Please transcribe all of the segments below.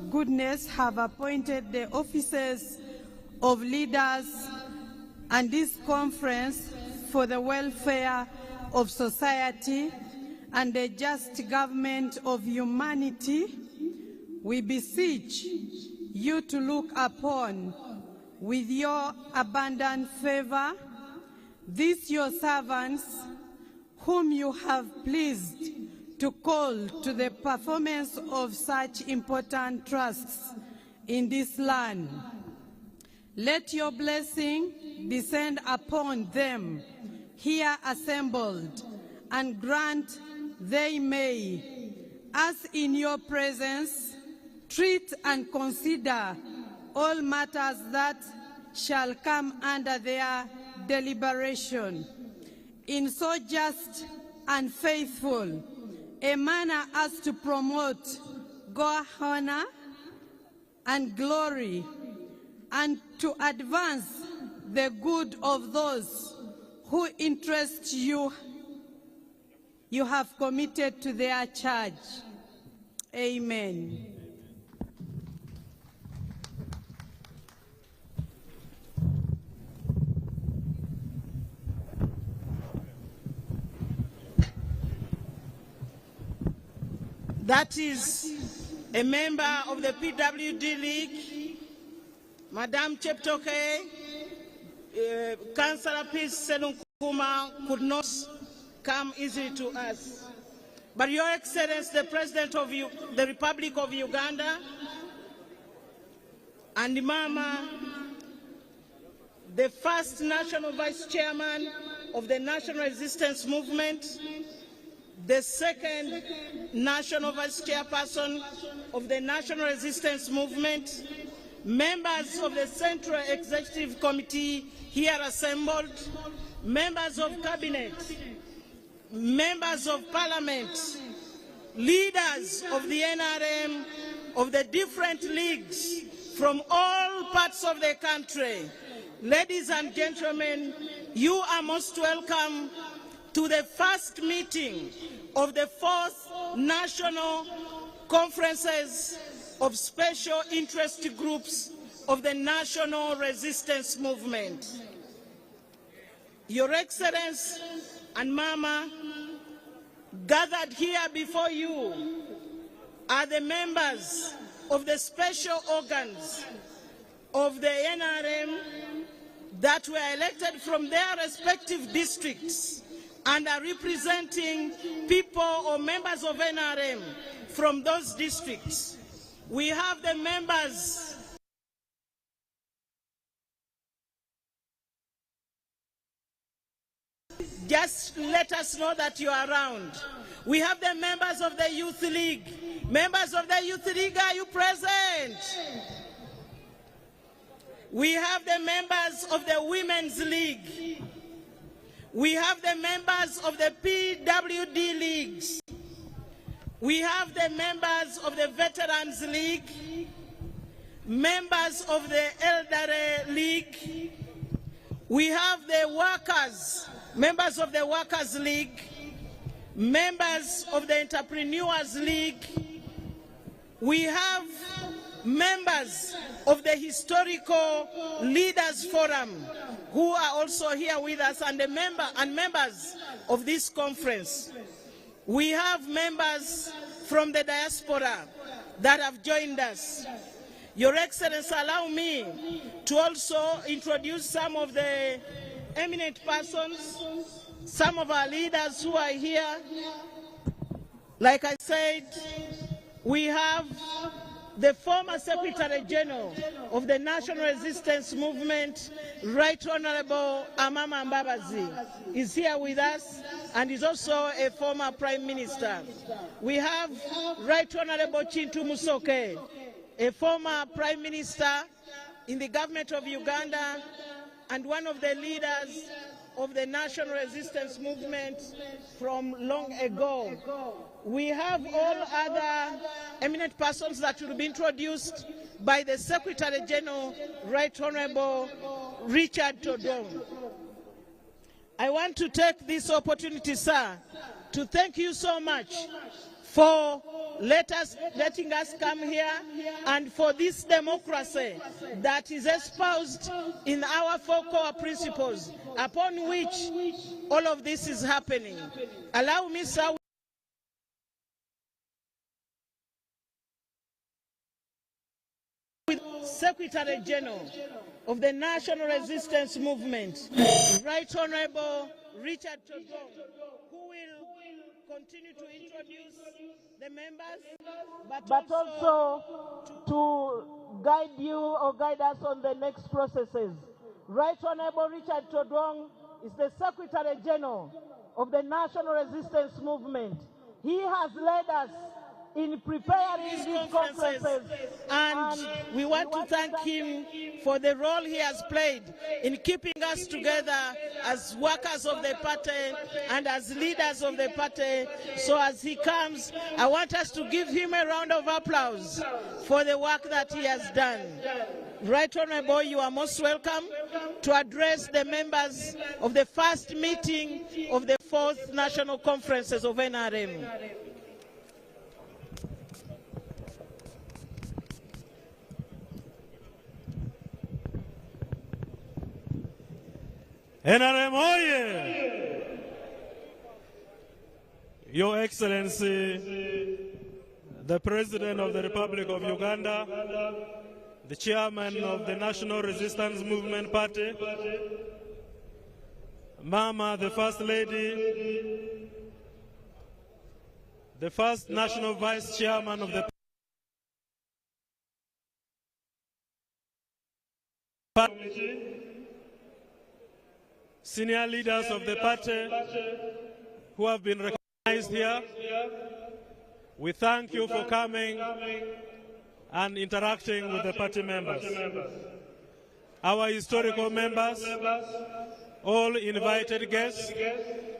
goodness have appointed the offices of leaders and this conference for the welfare of society and the just government of humanity, we beseech you to look upon with your abundant favor these your servants whom you have pleased to call to the performance of such important trusts in this land. Let your blessing descend upon them here assembled, and grant they may, as in your presence, treat and consider all matters that shall come under their deliberation in so just and faithful a manner as to promote God's honor and glory, and to advance the good of those who interest you have committed to their charge. Amen. That is a member of the PWD League, Madam Cheptoke. Councillor Peace Selunkuma could not come easily to us. But Your Excellency, the President of the Republic of Uganda, and Mama, the first National Vice Chairman of the National Resistance Movement, the second National Vice Chairperson of the National Resistance Movement, members of the Central Executive Committee here assembled, members of Cabinet, members of Parliament, leaders of the NRM, of the different leagues from all parts of the country. Ladies and gentlemen, you are most welcome to the first meeting of the 4th National Conferences of Special Interest Groups of the National Resistance Movement. Your Excellency and Mama, gathered here before you are the members of the special organs of the NRM that were elected from their respective districts and are representing people or members of NRM from those districts. We have the members just let us know that you are around. We have the members of the Youth League. Members of the Youth League, are you present? We have the members of the Women's League. We have the members of the PWD Leagues. We have the members of the Veterans League, members of the Elderly League. We have the workers, members of the Workers League, members of the Entrepreneurs League. We have members of the Historical Leaders Forum who are also here with us, and members of this conference. We have members from the diaspora that have joined us. Your Excellency, allow me to also introduce some of the eminent persons, some of our leaders who are here. Like I said, we have the former Secretary General of the National Resistance Movement, Right Honorable Amama Mbabazi, is here with us and is also a former Prime Minister. We have Right Honorable Chintu Musoke, a former Prime Minister in the government of Uganda and one of the leaders of the National Resistance Movement from long ago. We have all other eminent persons that will be introduced by the Secretary General, Right Honorable Richard Todong. I want to take this opportunity, sir, to thank you so much for letting us come here, and for this democracy that is espoused in our four core principles, upon which all of this is happening. Allow me, sir, with Secretary General of the National Resistance Movement, Right Honorable Richard Todong, who will continue to introduce the members, but also to guide you or guide us on the next processes. Right Honorable Richard Todong is the Secretary General of the National Resistance Movement. He has led us in preparing these conferences, and we want to thank him for the role he has played in keeping us together as workers of the party and as leaders of the party. So as he comes, I want us to give him a round of applause for the work that he has done. Right Honorable, you are most welcome to address the members of the first meeting of the 4th National Conferences of NRM. NRM oye! Your Excellency, the President of the Republic of Uganda, the Chairman of the National Resistance Movement Party, Mama, the First Lady, the first National Vice Chairman of the party, senior leaders of the party who have been recognized here, we thank you for coming and interacting with the party members. Our historical members, all invited guests,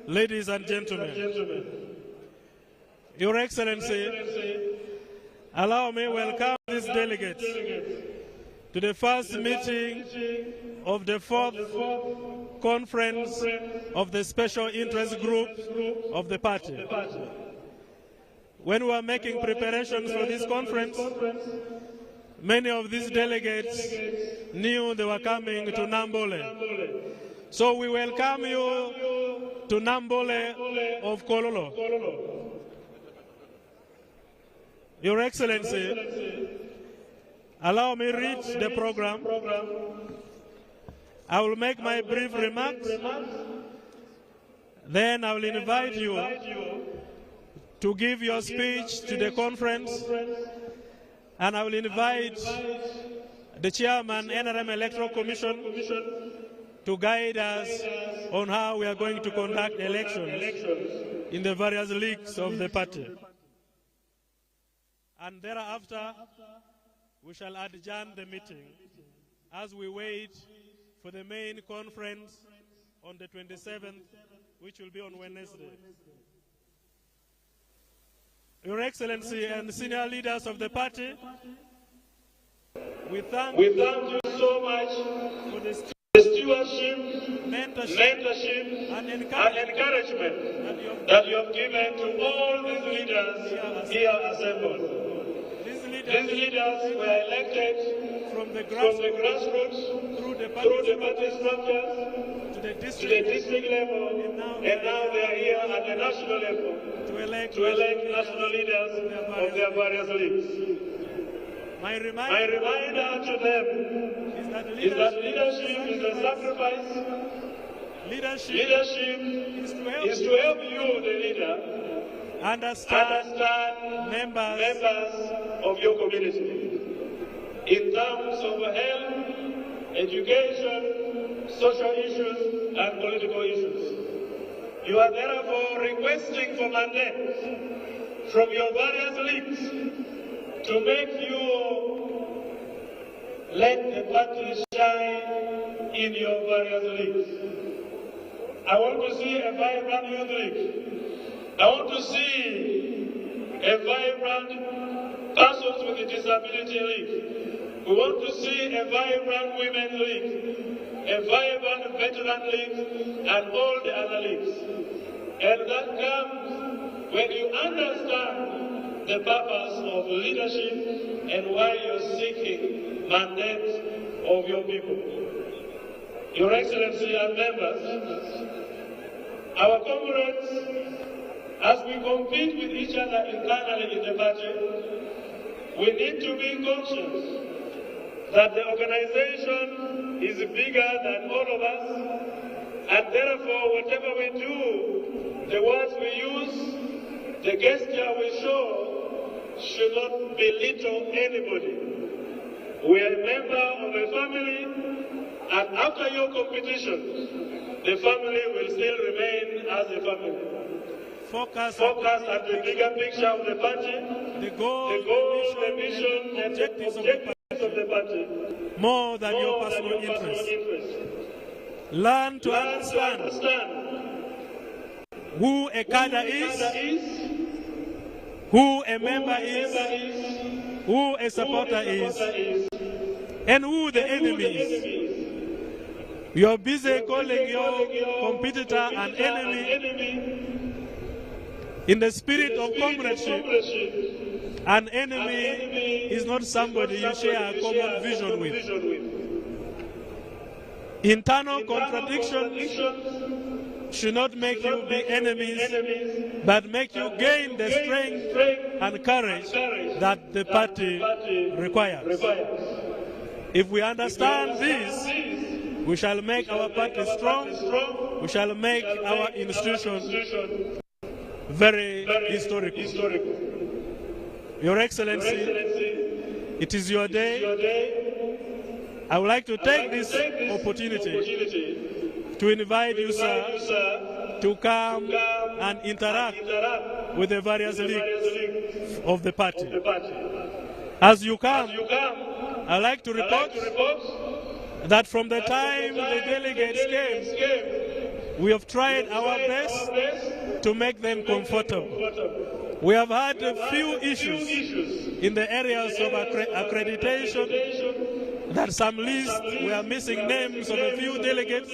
ladies and gentlemen. Your Excellency, allow me to welcome these delegates to the first meeting of the 4th Conference of the Special Interest Group of the party. When we were making preparations for this conference, many of these delegates knew they were coming to Nambole. So we welcome you to Nambole of Kololo. Your Excellency, allow me to read the program. I will make my brief remarks. Then I will invite you to give your speech to the conference. And I will invite the Chairman, NRM Electoral Commission, to guide us on how we are going to conduct elections in the various leagues of the party. And thereafter, we shall adjourn the meeting as we wait for the main conference on the 27th, which will be on Wednesday. Your Excellency and senior leaders of the party, we thank you so much for the stewardship, mentorship, and encouragement that you have given to all these leaders here assembled. These leaders were elected from the grassroots through the party structures to the district level, and now they are here at the national level to elect national leaders of their various leagues. My reminder to them is that leadership is a sacrifice. Leadership is to help you, the leader, understand members of your community in terms of health, education, social issues, and political issues. You are therefore requesting for mandates from your various leagues to make you let the party shine in your various leagues. I want to see a vibrant youth league. I want to see a vibrant persons with a disability league. We want to see a vibrant women league, a vibrant veteran league, and all the other leagues. And that comes when you understand the purpose of leadership and why you're seeking mandate of your people. Your Excellency and members, our comrades, as we compete with each other internally in the party, we need to be conscious that the organization is bigger than all of us, and therefore whatever we do, the words we use, the gesture we show, should not belittle anybody. We are a member of a family, and after your competition, the family will still remain as a family. Focus at the bigger picture of the party, the goal, the mission, and the objectives of the party, more than your personal interest. Learn to understand who a cadre is, who a member is, who a supporter is, and who the enemy is. You are busy calling your competitor an enemy. In the spirit of comradeship, an enemy is not somebody you share a common vision with. Internal contradictions should not make you be enemies, but make you gain the strength and courage that the party requires. If we understand this, we shall make our party strong, we shall make our institution very historical. Your Excellency, it is your day. I would like to take this opportunity to invite you, sir, to come and interact with the various leagues of the party. As you come, I would like to report that from the time the delegates came, we have tried our best to make them comfortable. We have had a few issues in the areas of accreditation, that some lists we are missing names of a few delegates,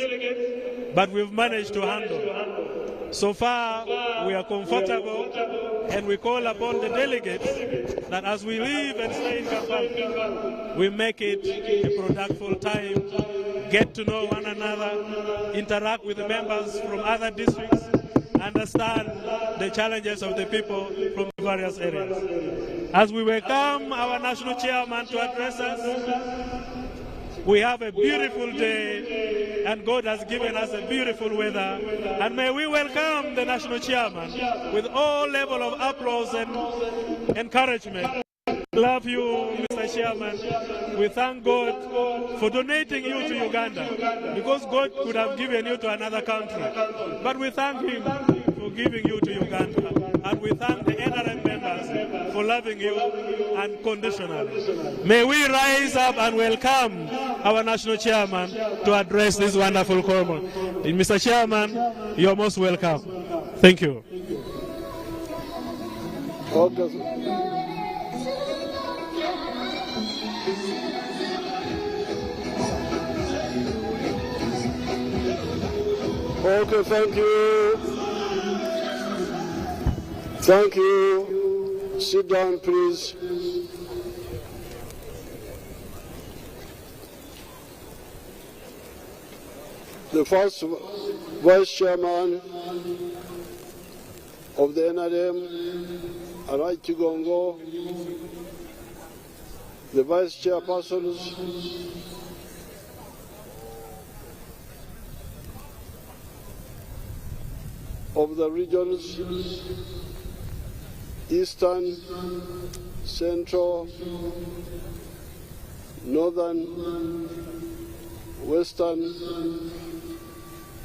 but we've managed to handle. So far, we are comfortable, and we call upon the delegates that as we live and stay in Kampala, we make it a productive time, get to know one another, interact with the members from other districts, understand the challenges of the people from various areas. As we welcome our national chairman to address us, we have a beautiful day, and God has given us a beautiful weather. And may we welcome the national chairman with all level of applause and encouragement. Love you, Mr. Chairman. We thank God for donating you to Uganda, because God could have given you to another country. But we thank Him for giving you to Uganda. And we thank the NRM members for loving you unconditionally. May we rise up and welcome our national chairman to address this wonderful common. Mr. Chairman, you're most welcome. Thank you. Okay, thank you. Thank you. Sit down, please. The first Vice Chairman of the NRM, Arai Chigongo, the Vice Chairpersons, of the regions, Eastern, Central, Northern, Western,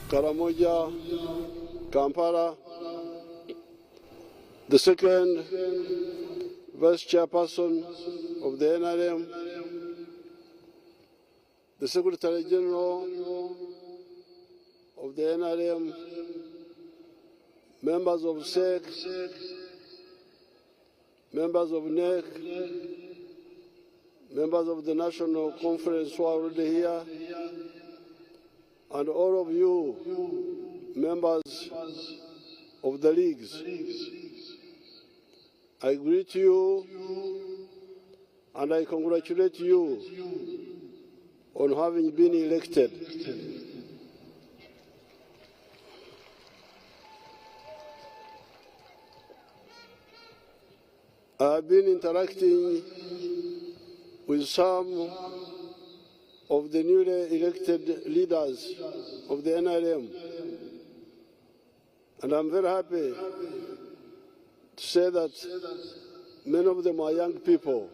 Karamoja, Kampala, the second Vice Chairperson of the NRM, the Secretary General of the NRM, members of SEC, members of NEC, members of the National Conference who are already here, and all of you, members of the leagues. I greet you and I congratulate you on having been elected. I've been interacting with some of the newly elected leaders of the NRM, and I'm very happy to say that many of them are young people.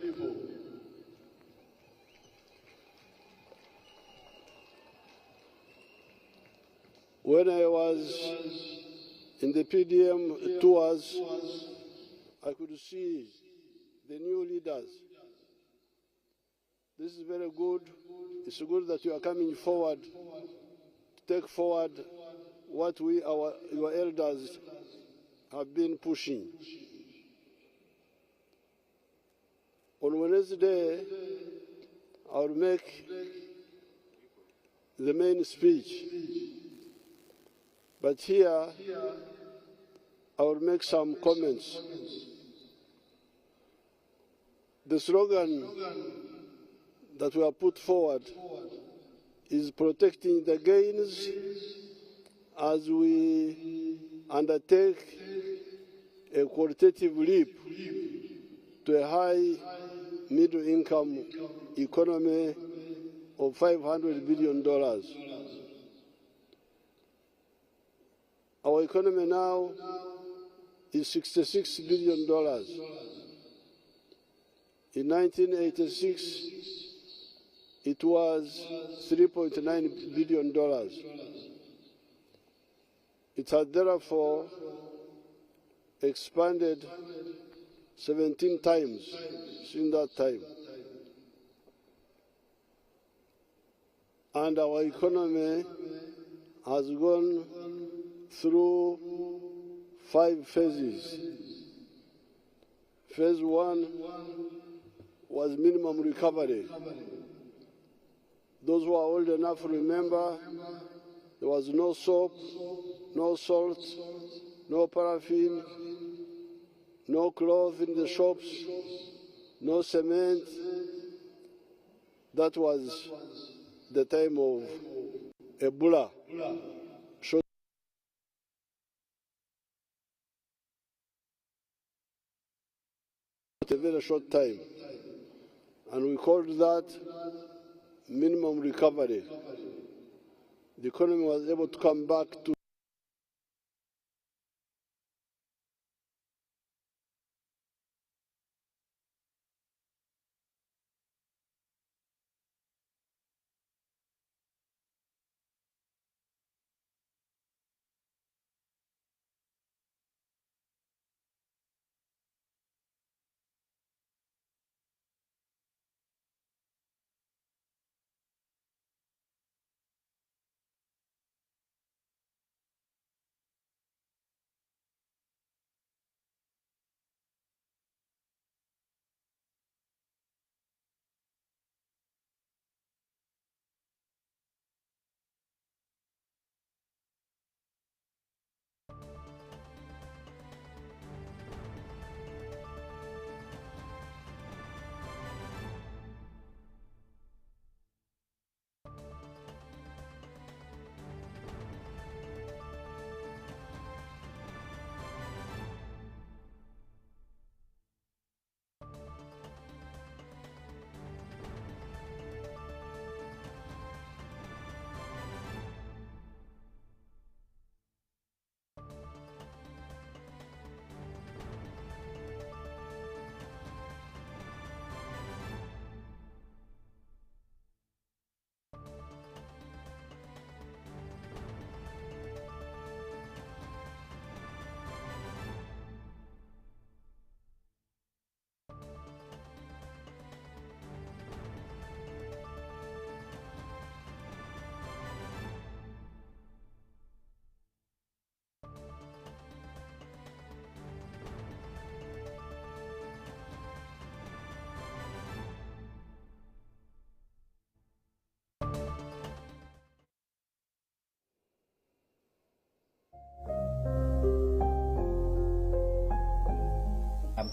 When I was in the PDM tours, I could see the new leaders. This is very good. It's good that you are coming forward to take forward what your elders have been pushing. On Wednesday, I will make the main speech, but here I will make some comments. The slogan that we have put forward is protecting the gains as we undertake a qualitative leap to a high middle-income economy of $500 billion. Our economy now is $66 billion. In 1986, it was $3.9 billion. It has therefore expanded 17 times since that time. And our economy has gone through 5 phases. Phase 1 was minimum recovery. Those who are old enough to remember, there was no soap, no salt, no paraffin, no cloth in the shops, no cement. That was the time of Ebola. A very short time. And we called that minimum recovery. The economy was able to come back to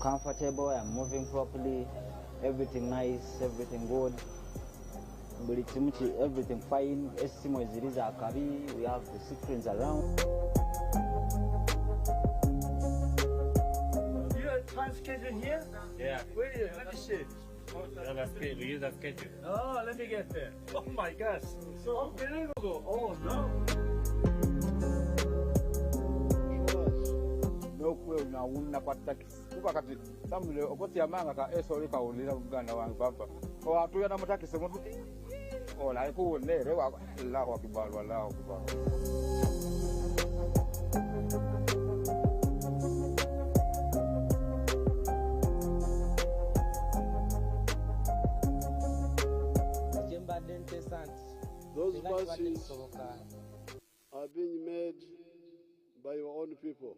comfortable, I'm moving properly, everything nice, everything good. Everything fine. We have the screens around. You have time schedule here? Yeah. Where are you? Let me see. We use that schedule. Oh, let me get there. Oh my gosh. So unbelievable. Oh no. Nokwe na unna patakisi kuba kati samule okoti amanga ka esoli ka ulira Uganda wangu papa ko atuya na mutakisi muntu ola iku nere wa Allahu akbar wallahu akbar. Those buses are being made by your own people.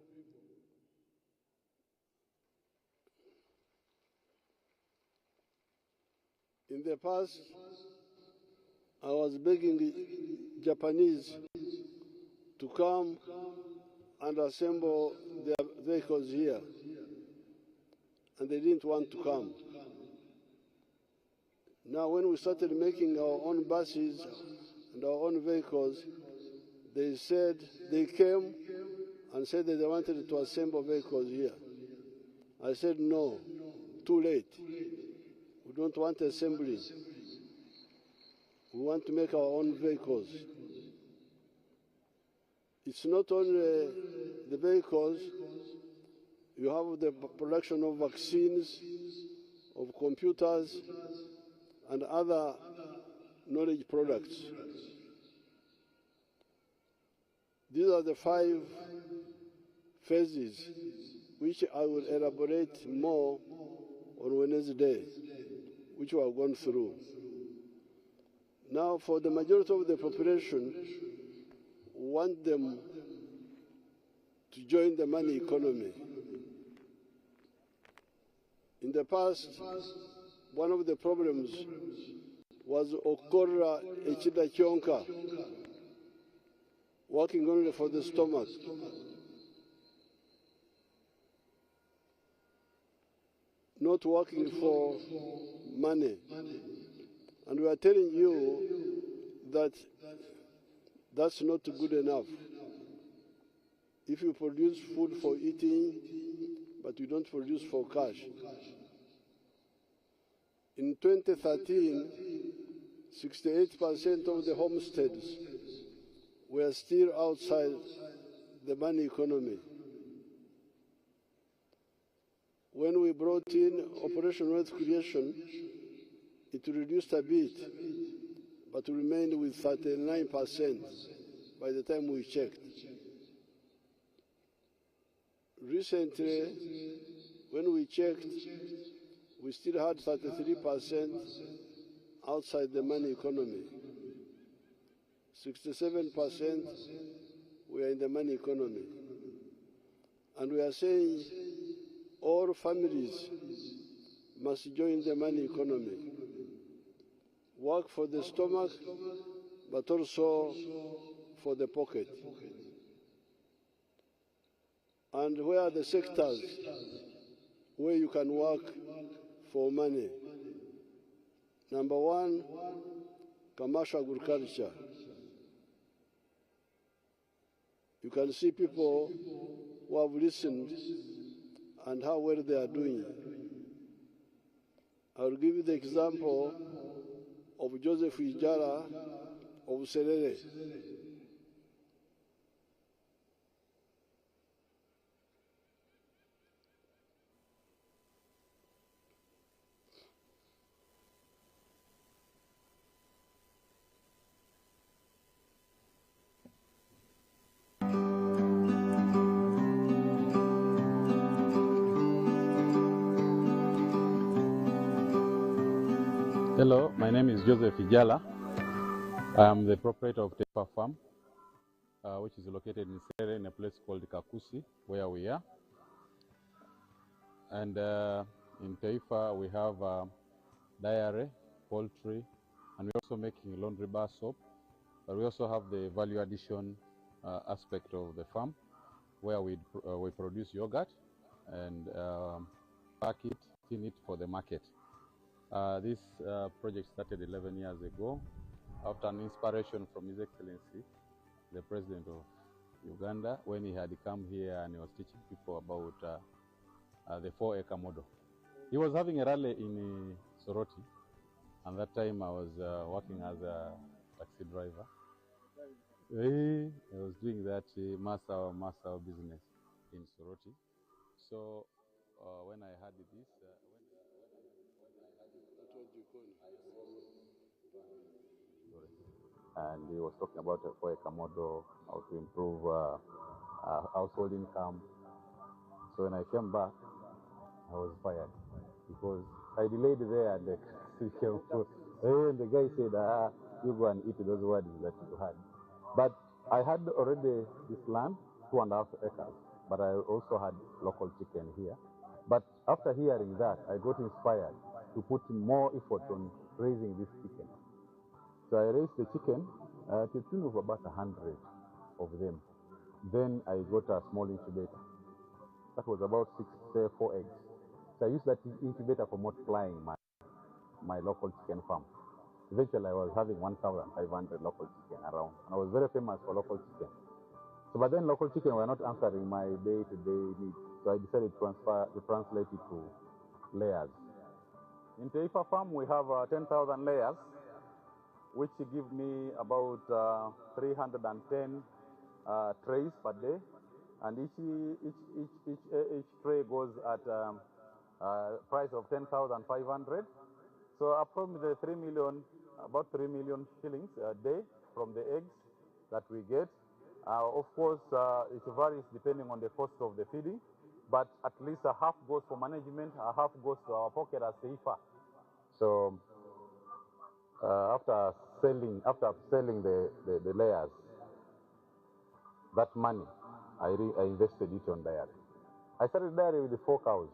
In the past, I was begging the Japanese to come and assemble their vehicles here, and they didn't want to come. Now, when we started making our own buses and our own vehicles, they said they came and said that they wanted to assemble vehicles here. I said, no, too late. We don't want assembly. We want to make our own vehicles. It's not only the vehicles, you have the production of vaccines, of computers, and other knowledge products. These are the 5 phases which I will elaborate more on Wednesday, which we have gone through. Now, for the majority of the population, we want them to join the money economy. In the past, one of the problems was okora echida chonka, working only for the stomach. Not working for money. And we are telling you that that's not good enough. If you produce food for eating, but you don't produce for cash. In 2013, 68% of the homesteads were still outside the money economy. When we brought in Operation Wealth Creation, it reduced a bit, but remained with 39% by the time we checked. Recently, when we checked, we still had 33% outside the money economy. 67% were in the money economy. And we are saying all families must join the money economy. Work for the stomach, but also for the pocket. And where are the sectors where you can work for money? Number 1, commercial agriculture. You can see people who have listened and how well they are doing. I will give you the example of Joseph Ijara of Serere. Hello, my name is Joseph Ijala. I'm the proprietor of Teifa Farm, which is located in Serere in a place called Kakusi, where we are. And in Teifa, we have dairy, poultry, and we're also making laundry bar soap. But we also have the value addition aspect of the farm, where we produce yogurt and pack it, tin it for the market. This project started 11 years ago after an inspiration from His Excellency, the President of Uganda, when he had come here and he was teaching people about the 4-acre model. He was having a rally in Soroti, and that time I was working as a taxi driver. I was doing that Masao business in Soroti. So when I had this, and he was talking about a 4-acre model, how to improve household income. So when I came back, I was fired because I delayed there and the guy said, you go and eat those words that you had. But I had already this land, 2.5 acres, but I also had local chicken here. But after hearing that, I got inspired to put more effort on raising this chicken. So I raised the chicken to the tune of about 100 of them. Then I got a small incubator. That was about 4 eggs. So I used that incubator for multiplying my local chicken farm. Eventually I was having 1,500 local chicken around. And I was very famous for local chicken. So but then local chicken were not answering my day-to-day needs. So I decided to translate it to layers. In Teifa farm we have 10,000 layers, which give me about 310 trays per day, and each tray goes at price of 10,500. So approximately about 3 million shillings a day from the eggs that we get. Of course, it varies depending on the cost of the feeding, but at least a half goes for management, a half goes to our pocket as Teifa. So after selling the layers, that money, I invested it on dairy. I started dairy with the 4 cows,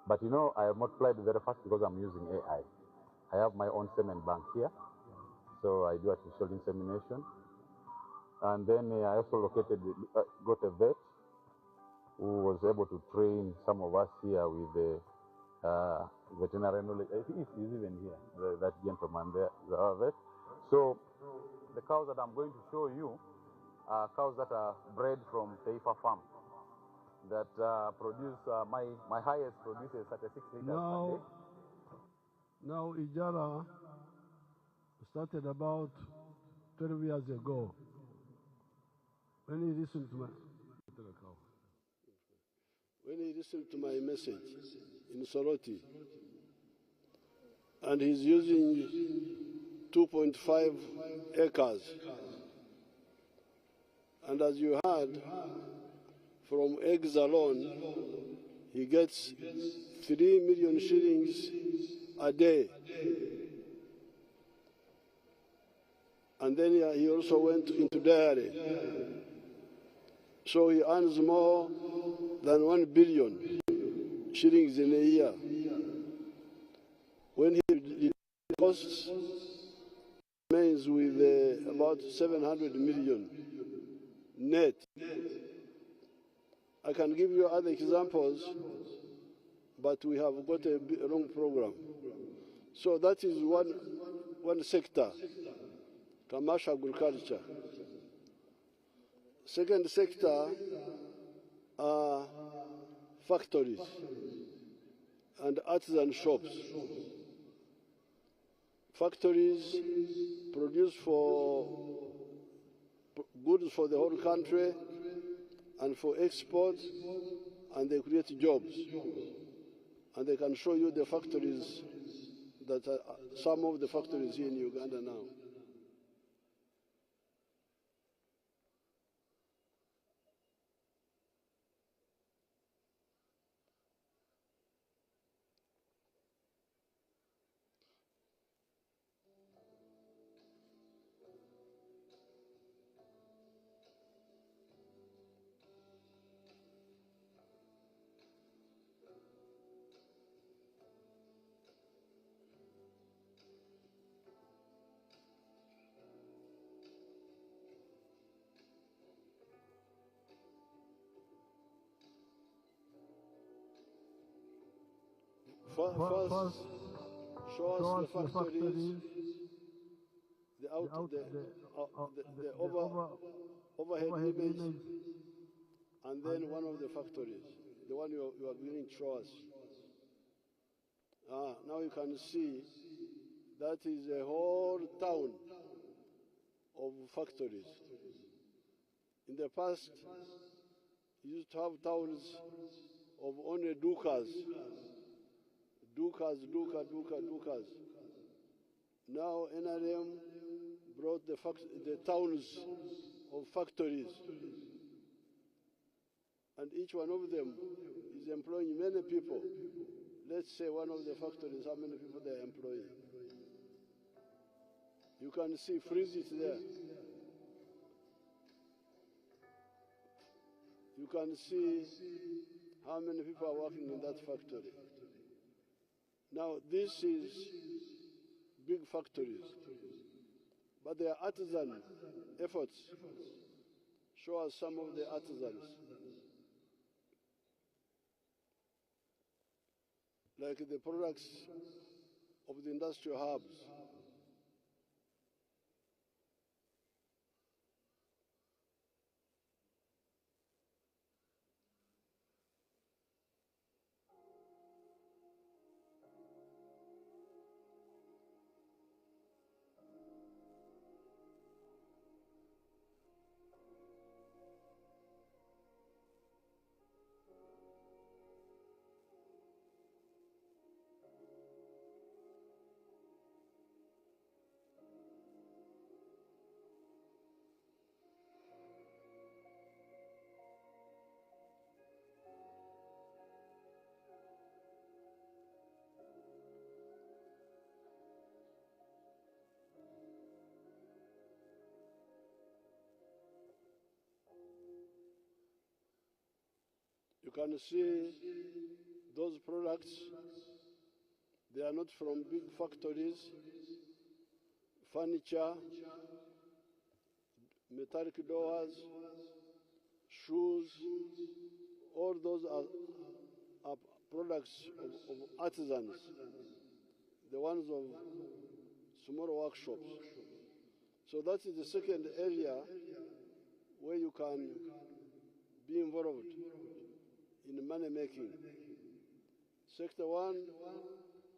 but you know, I multiplied very fast because I'm using AI. I have my own semen bank here, so I do artificial insemination. And then I also got a vet who was able to train some of us here with the veterinary knowledge. He's even here, that gentleman there, the vet. So the cows that I'm going to show you are cows that are bred from Teifa farm that produce, my highest produces 36 liters per day. Now Ijara started about 12 years ago. When he listened to my message in Soroti, and he's using 2.5 acres, and as you heard, from eggs alone, he gets 3 million shillings a day. And then he also went into dairy. So he earns more than 1 billion shillings in a year. When he costs, remains with about 700 million net. I can give you other examples, but we have got a long program. So that is one sector, commercial agriculture. Second sector are factories and artisan shops. Factories produce goods for the whole country and for export, and they create jobs. And they can show you the factories that are some of the factories here in Uganda now. First, show us the factories, the overhead image, and then one of the factories, the one you are beginning to show us. Now you can see that is a whole town of factories. In the past, you used to have towns of only dukas. Now NRM brought the towns of factories, and each one of them is employing many people. Let's say one of the factories, how many people they are employing. You can see, freeze it there. You can see how many people are working in that factory. Now, this is big factories, but they are artisan efforts. Show us some of the artisans. Like the products of the industrial hubs. You can see those products, they are not from big factories, furniture, metallic doors, shoes, all those are products of artisans, the ones of small workshops. So that is the second area where you can be involved in money making. Sector 1,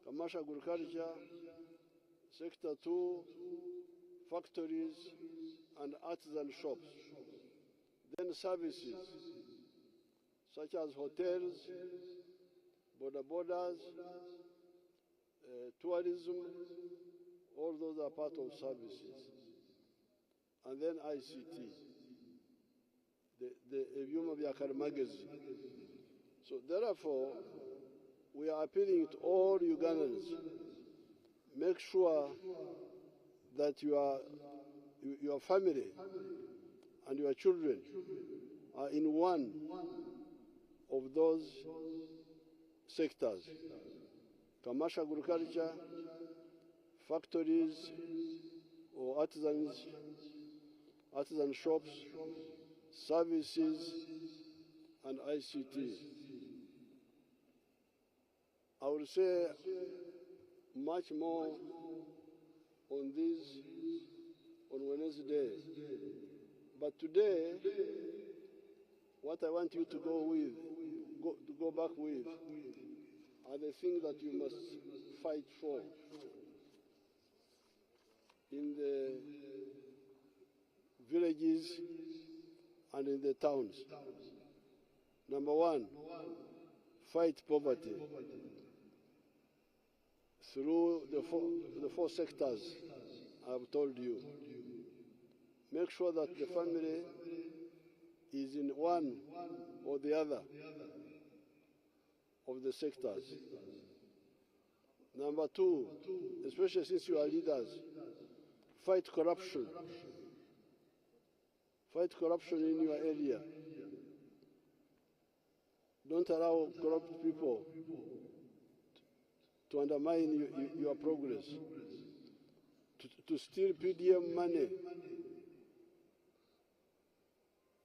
commercial agriculture. Sector 2, factories and artisan shops. Then services, such as hotels, borders, tourism, all those are part of services. And then ICT, the Ebyuma bya Karimagezi. So therefore, we are appealing to all Ugandans, make sure that your family and your children are in one of those sectors: commercial agriculture, factories or artisan shops, services, and ICT. I will say much more on this on Wednesday. But today, what I want you to go back with, are the things that you must fight for in the villages and in the towns. Number 1, fight poverty through the four sectors I've told you. Make sure that the family is in one or the other of the sectors. Number 2, especially since you are leaders, fight corruption. Fight corruption in your area. Don't allow corrupt people to undermine your progress, to steal PDM money,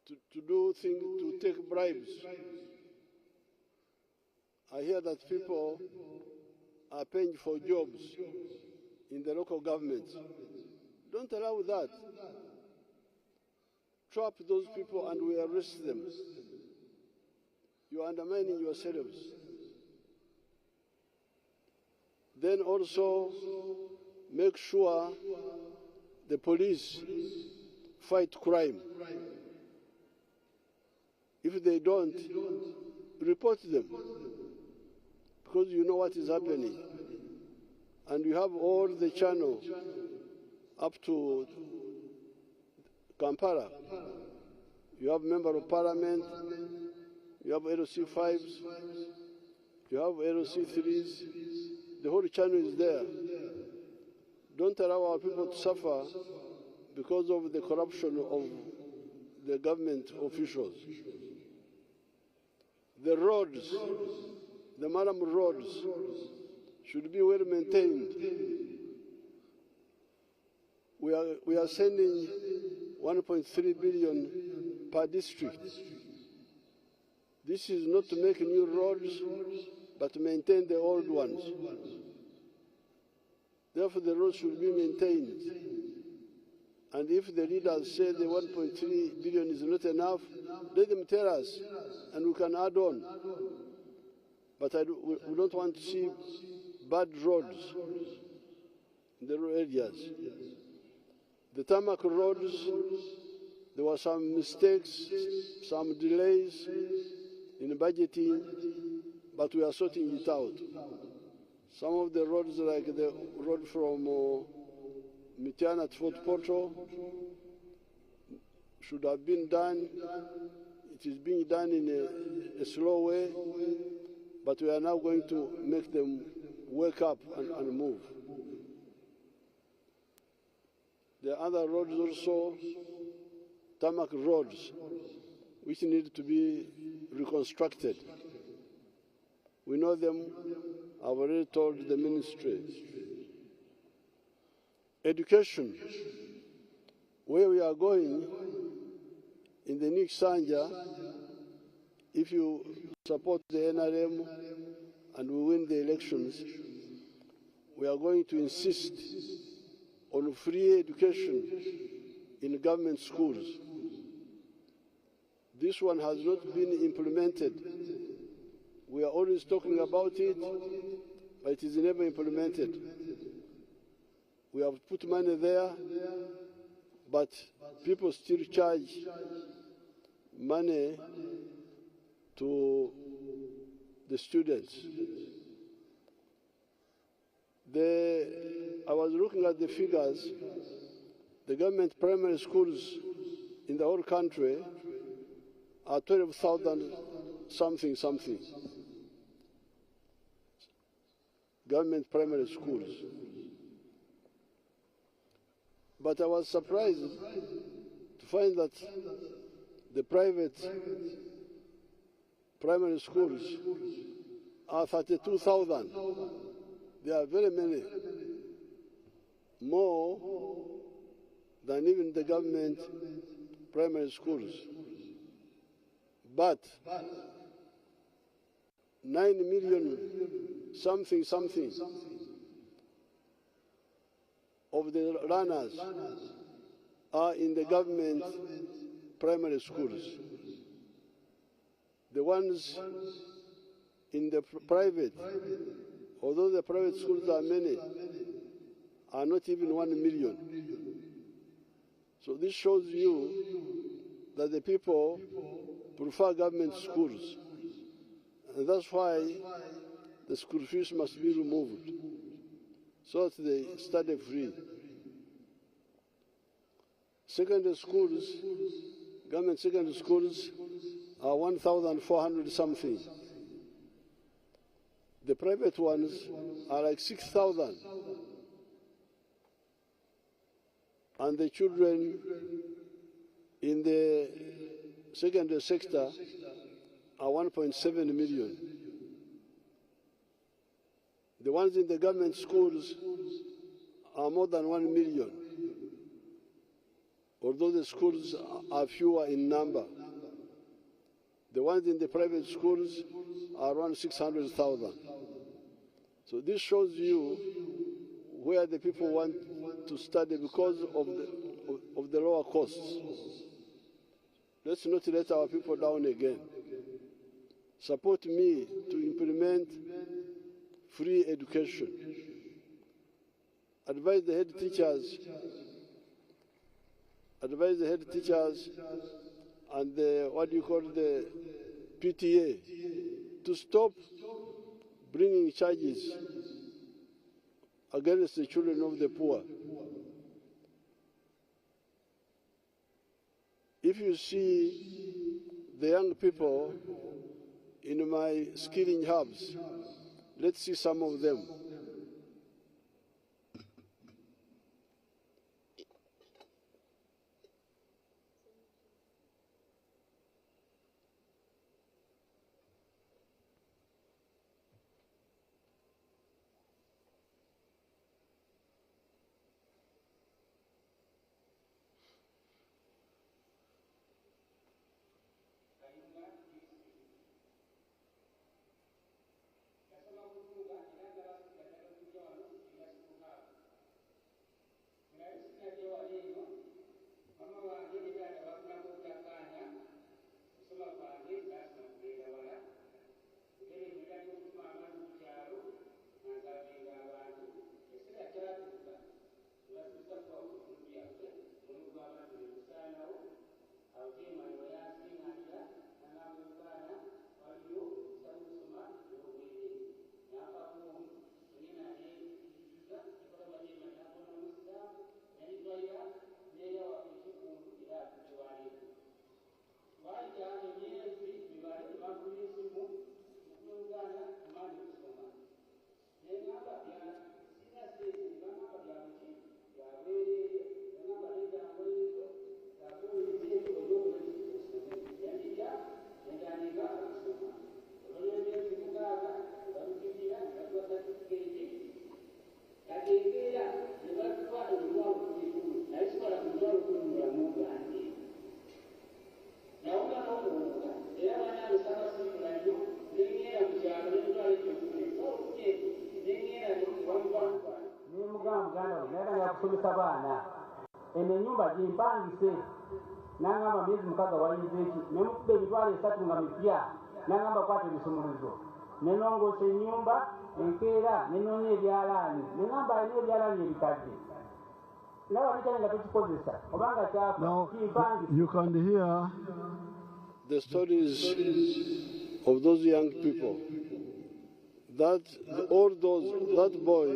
to do things, to take bribes. I hear that people are paying for jobs in the local government. Don't allow that. Trap those people and we arrest them. You are undermining yourselves. Then also make sure the police fight crime. If they don't, report them, because you know what is happening. And you have all the channel up to Kampala. You have Member of Parliament, you have LOC 5s, you have LOC 3s, the whole channel is there. Don't allow our people to suffer because of the corruption of the government officials. The roads, the Maram roads, should be well maintained. We are sending 1.3 billion per district. This is not to make new roads, but to maintain the old ones. Therefore, the roads should be maintained. And if the leaders say the 1.3 billion is not enough, let them tell us, and we can add on. But we don't want to see bad roads in the rural areas. The tarmac roads, there were some mistakes, some delays in budgeting, but we are sorting it out. Some of the roads, like the road from Mitiana to Fort Portal, should have been done. It is being done in a slow way, but we are now going to make them wake up and move. There are other roads also, tarmac roads, which need to be reconstructed. We know them. I've already told the ministry. Education, where we are going in the next Sanja, if you support the NRM and we win the elections, we are going to insist on free education in government schools. This one has not been implemented. We are always talking about it, but it is never implemented. We have put money there, but people still charge money to the students. I was looking at the figures. The government primary schools in the whole country are 12,000 something. Government primary schools. But I was surprised to find that the private primary schools are 32,000. There are very many, more than even the government primary schools. But 9 million something of the runners are in the government primary schools. The ones in the private, although the private schools are many, are not even 1 million. So this shows you that the people prefer government schools. And that's why the school fees must be removed, so that they study free. Secondary schools, government secondary schools, are 1,400 something. The private ones are like 6,000. And the children in the secondary sector are 1.7 million. The ones in the government schools are more than 1 million, although the schools are fewer in number. The ones in the private schools are around 600,000. So this shows you where the people want to study because of the lower costs. Let's not let our people down again. Support me to implement free education. Advise the head teachers and the PTA to stop bringing charges against the children of the poor. If you see the young people in my skilling hubs, let's see some of them. Kusomesa abaana eno ennyumba gimpangise n'angamba myezi mukaaga wayize eki nemukuba emitwalo 3 nga mipya n'angamba kwata ebisumuluzo nenongosa ennyumba enkeera nenoonya ebyalaani neŋamba alina ebyalaani ebikadde naye wabikyali nga tokikozesa obanga kyafa kimpangise. You can hear the stories of those young people that that boy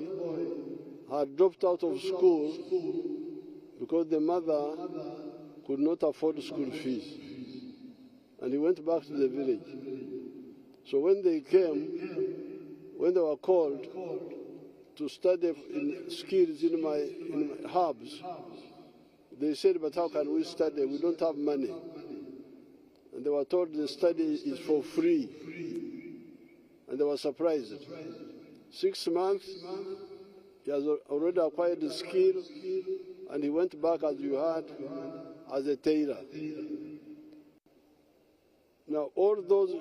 had dropped out of school because the mother could not afford school fees. And he went back to the village. So when they were called to study in skills in my hubs, they said, but how can we study? We don't have money. And they were told the study is for free. And they were surprised. 6 months, he has already acquired the skill, and he went back, as you heard, as a tailor. Now, all those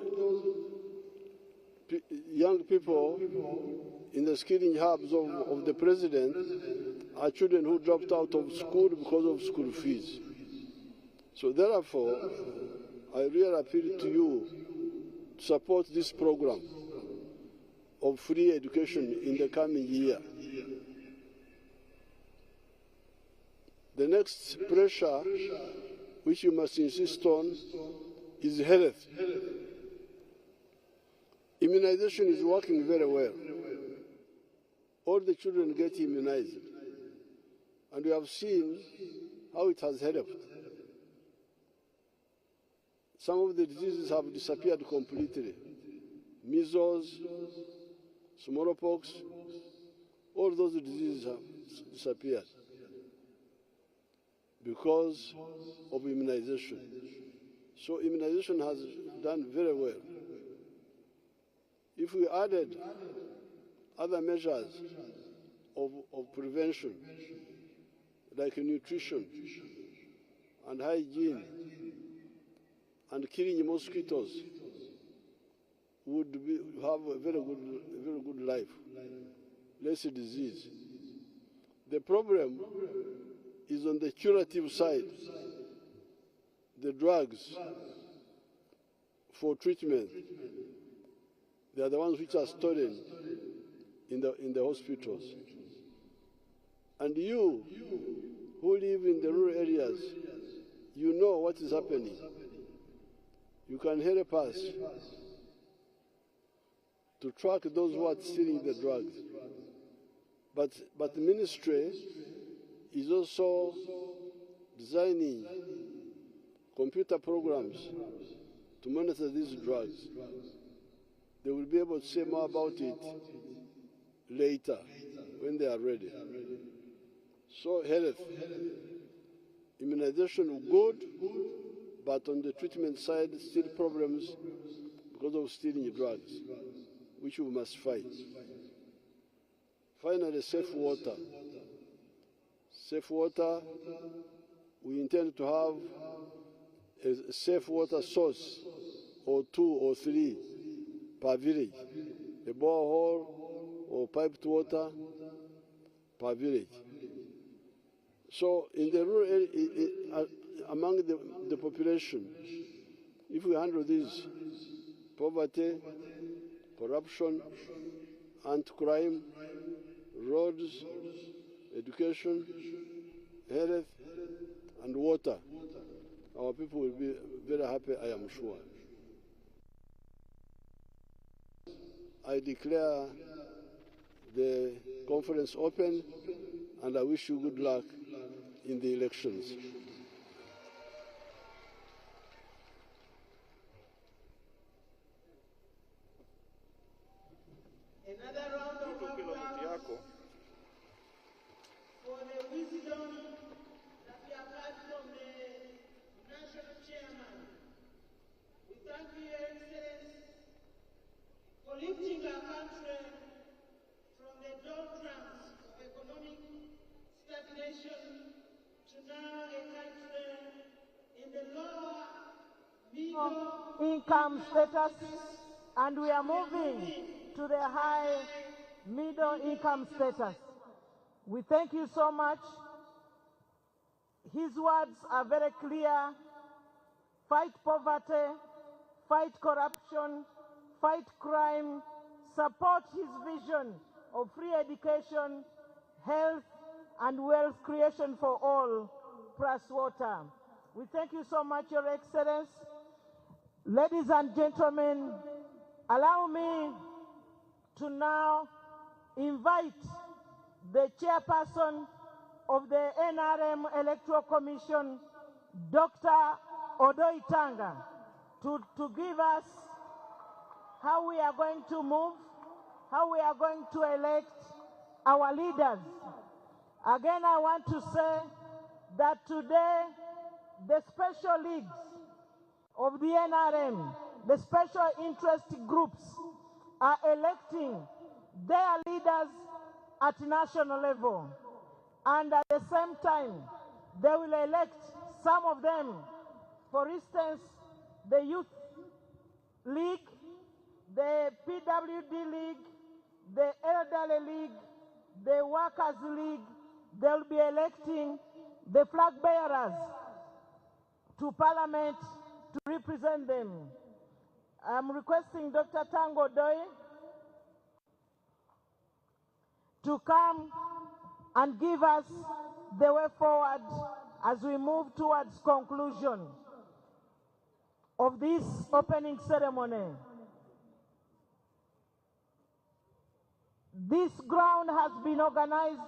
young people in the skilling hubs of the president are children who dropped out of school because of school fees. So therefore, I really appeal to you to support this program of free education in the coming year. The next pressure which you must insist on is health. Immunization is working very well. All the children get immunized. And we have seen how it has helped. Some of the diseases have disappeared completely. Measles, smallpox, all those diseases have disappeared because of immunization. So immunization has done very well. If we added other measures of prevention, like nutrition and hygiene and killing mosquitoes, would have a very good life, less disease. The problem is on the curative side, the drugs for treatment. They are the ones which are stolen in the hospitals. And you, who live in the rural areas, you know what is happening. You can help us to track those who are stealing the drugs. But the ministry is also designing computer programs to monitor these drugs. They will be able to say more about it later when they are ready. So health, immunization good, but on the treatment side, still problems because of stealing drugs, which we must fight. Finally, safe water. Safe water, we intend to have a safe water source, or 2 or 3 per village, a borehole or piped water per village. So in the rural area, among the population, if we handle this, poverty, corruption, anti-crime, roads, education, health, and water, our people will be very happy, I am sure. I declare the conference open, and I wish you good luck in the elections. Another round of applause for the wisdom that we have had from the national chairman. We thank you, Your Excellency, for lifting our country from the doldrums of economic stagnation to now a country in the lower middle income status, and we are moving to the high middle income status. We thank you so much. His words are very clear. Fight poverty, fight corruption, fight crime, support his vision of free education, health, and wealth creation for all, plus water. We thank you so much, Your Excellency. Ladies and gentlemen, allow me to now invite the chairperson of the NRM Electoral Commission, Dr. Odoi Tanga, to give us how we are going to move, how we are going to elect our leaders. Again, I want to say that today, the special leagues of the NRM, the special interest groups, are electing their leaders at national level. And at the same time, they will elect some of them. For instance, the Youth League, the PWD League, the Elderly League, the Workers League. They'll be electing the flag bearers to Parliament to represent them. I'm requesting Dr. Tango Doi to come and give us the way forward as we move towards conclusion of this opening ceremony. This ground has been organized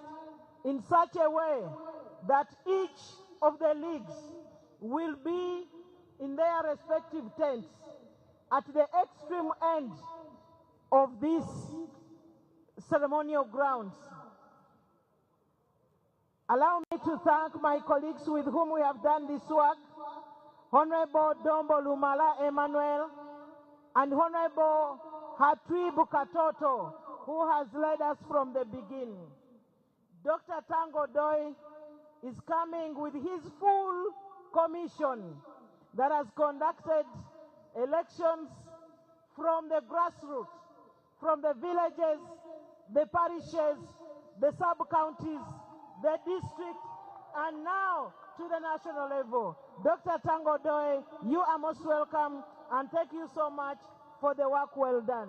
in such a way that each of the leagues will be in their respective tents at the extreme end of these ceremonial grounds. Allow me to thank my colleagues with whom we have done this work, Honorable Dombo Lumala Emmanuel and Honorable Hatui Bukatoto, who has led us from the beginning. Dr. Tango Doi is coming with his full commission that has conducted elections from the grassroots, from the villages, the parishes, the sub-counties, the district, and now to the national level. Dr. Tango Doe, you are most welcome, and thank you so much for the work well done.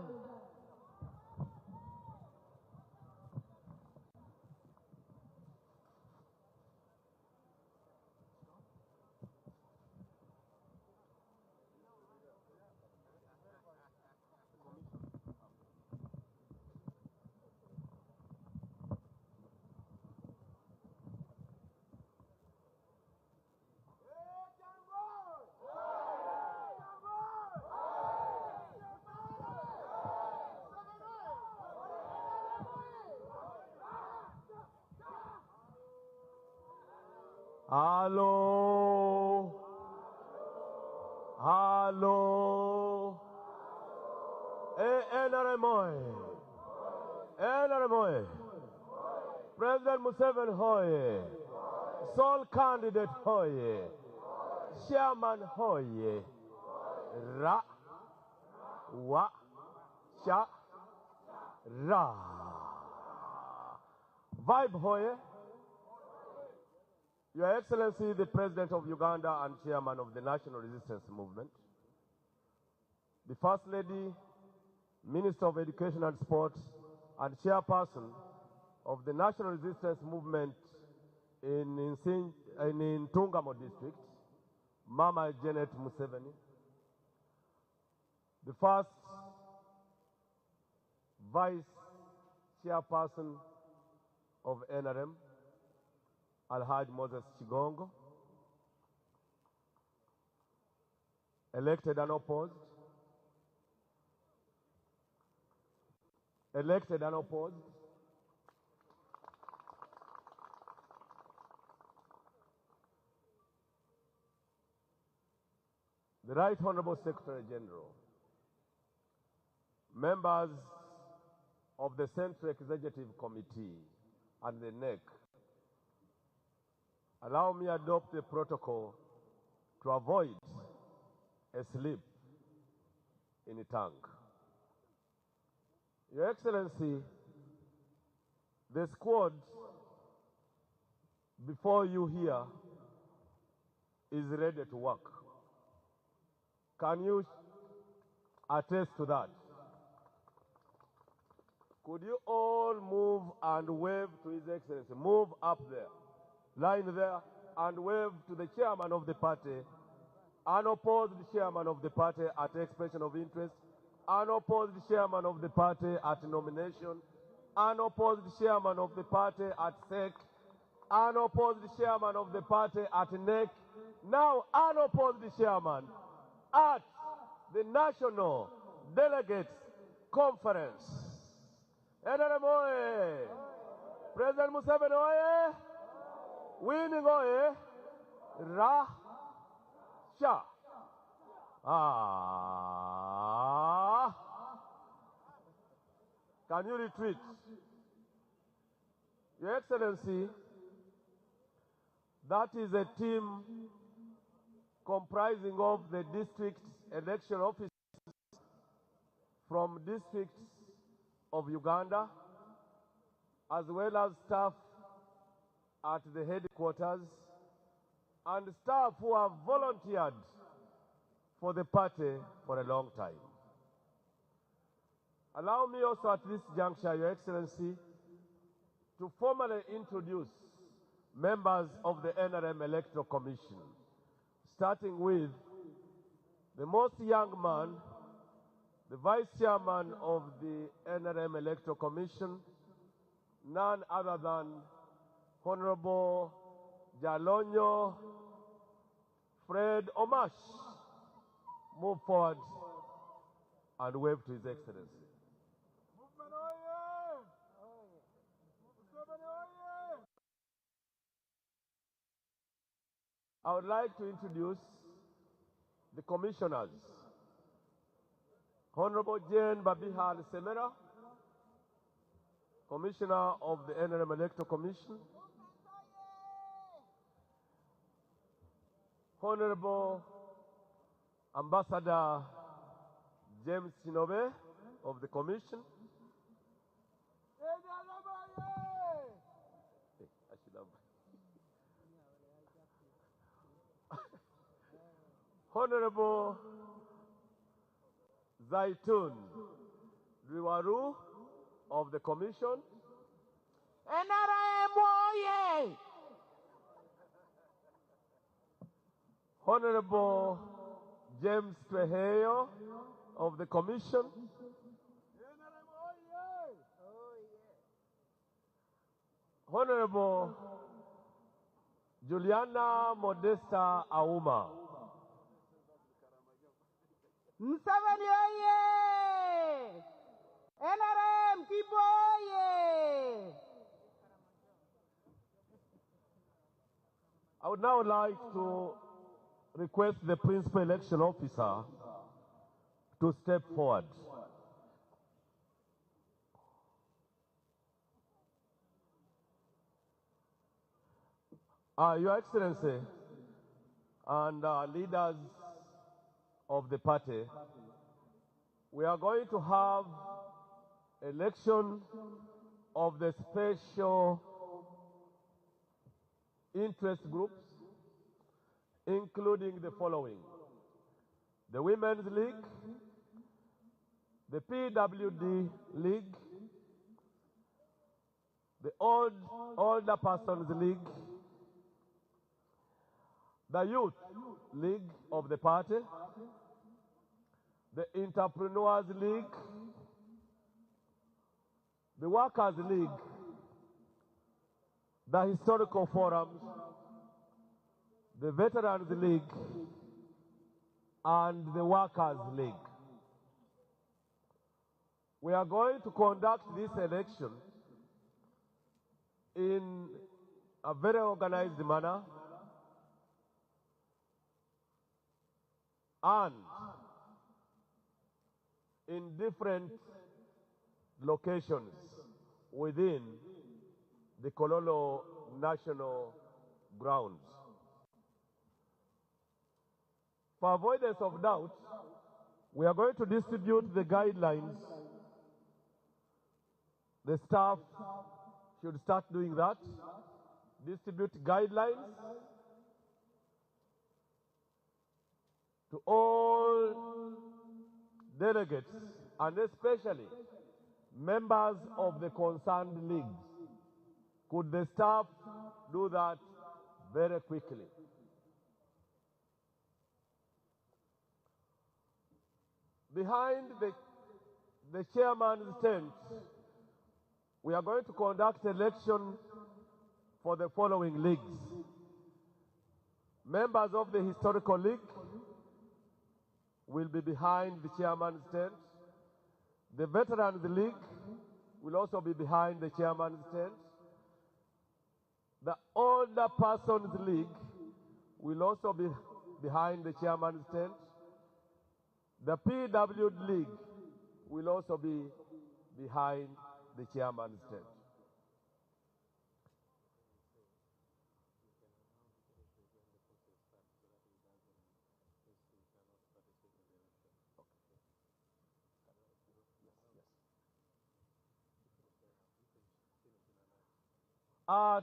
Hello. Hello. NRMOE. President Museveni hoye. Sole candidate hoye. Chairman hoye. Ra. Wa. Cha. Ra. Vibe hoye. Your Excellency, the President of Uganda and Chairman of the National Resistance Movement, the First Lady, Minister of Education and Sport, and Chairperson of the National Resistance Movement in Tungamo District, Mama Janet Museveni, the First Vice Chairperson of NRM, Alhaji Moses Chigongo, elected and opposed. Elected and opposed. The Right Honorable Secretary General, members of the Central Executive Committee and the NEC, allow me adopt the protocol to avoid a slip in the tongue. Your Excellency, the squad before you here is ready to work. Can you attest to that? Could you all move and wave to His Excellency? Move up there. Line there and wave to the chairman of the party, unopposed chairman of the party at expression of interest, unopposed chairman of the party at nomination, unopposed chairman of the party at SEC, unopposed chairman of the party at NEC, now unopposed chairman at the National Delegates Conference. NRM oye! President Museveni oye! Winning oye, Ra, Sha. Can you retreat? Your Excellency, that is a team comprising of the district election officers from districts of Uganda, as well as staff at the headquarters, and staff who have volunteered for the party for a long time. Allow me also at this juncture, Your Excellency, to formally introduce members of the NRM Electoral Commission, starting with the most young man, the Vice Chairman of the NRM Electoral Commission, none other than Honorable Jalonyo Fred Omash. Move forward and wave to His Excellency. I would like to introduce the commissioners. Honorable Jane Babihal Semera, Commissioner of the NRM Electoral Commission. Honorable Ambassador James Chinobe of the Commission. I should have. Honorable Zaitun Riwaru of the Commission. NRM oye! Honorable James Tweheyo of the Commission. Honorable Juliana Modesta Auma. Museveni oye! NRM Kibo oye! I would now like to request the Principal Election Officer to step forward. Your Excellency and leaders of the party, we are going to have election of the special interest groups, including the following: the Women's League, the PWD League, the Older Persons League, the Youth League of the party, the Entrepreneurs League, the Workers League, the Historical Forums, the Veterans League, and the Workers League. We are going to conduct this election in a very organized manner and in different locations within the Kololo National Grounds. For avoidance of doubt, we are going to distribute the guidelines. The staff should start doing that. Distribute guidelines to all delegates and especially members of the concerned leagues. Could the staff do that very quickly? Behind the chairman's tent, we are going to conduct election for the following leagues. Members of the Historical League will be behind the chairman's tent. The Veterans League will also be behind the chairman's tent. The Older Persons League will also be behind the chairman's tent. The PW League will also be behind the chairman's tent.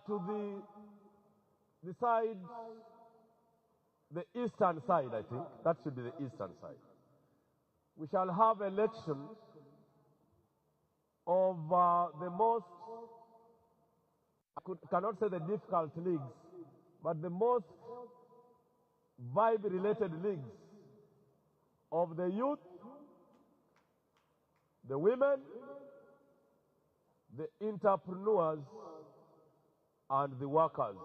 To the side, the eastern side, I think, that should be the eastern side. We shall have elections of the most, cannot say the difficult leagues, but the most vibe-related leagues of the youth, the women, the entrepreneurs, and the workers.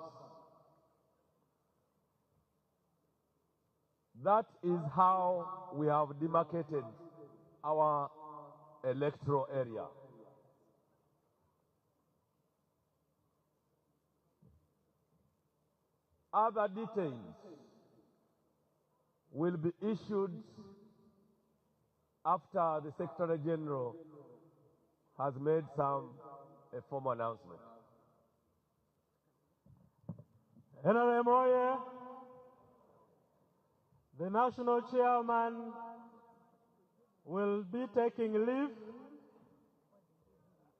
That is how we have demarcated our electoral area. Other details will be issued after the Secretary General has made a formal announcement. NRM oye! The National Chairman will be taking leave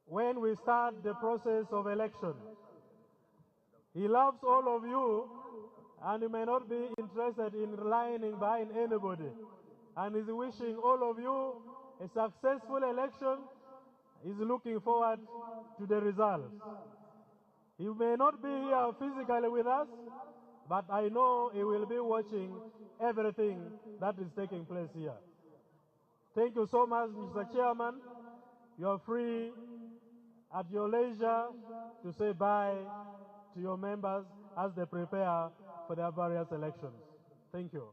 when we start the process of election. He loves all of you, and he may not be interested in relying behind anybody, and is wishing all of you a successful election. He's looking forward to the results. He may not be here physically with us, but I know he will be watching everything that is taking place here. Thank you so much, Mr. Chairman. You are free at your leisure to say bye to your members as they prepare for their various elections. Thank you.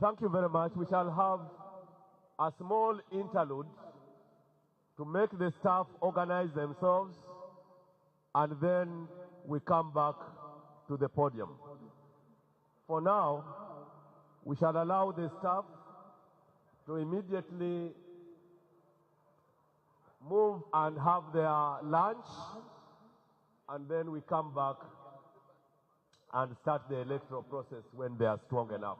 Thank you very much. We shall have a small interlude to make the staff organize themselves, and then we come back to the podium. For now, we shall allow the staff to immediately move and have their lunch, and then we come back and start the electoral process when they are strong enough.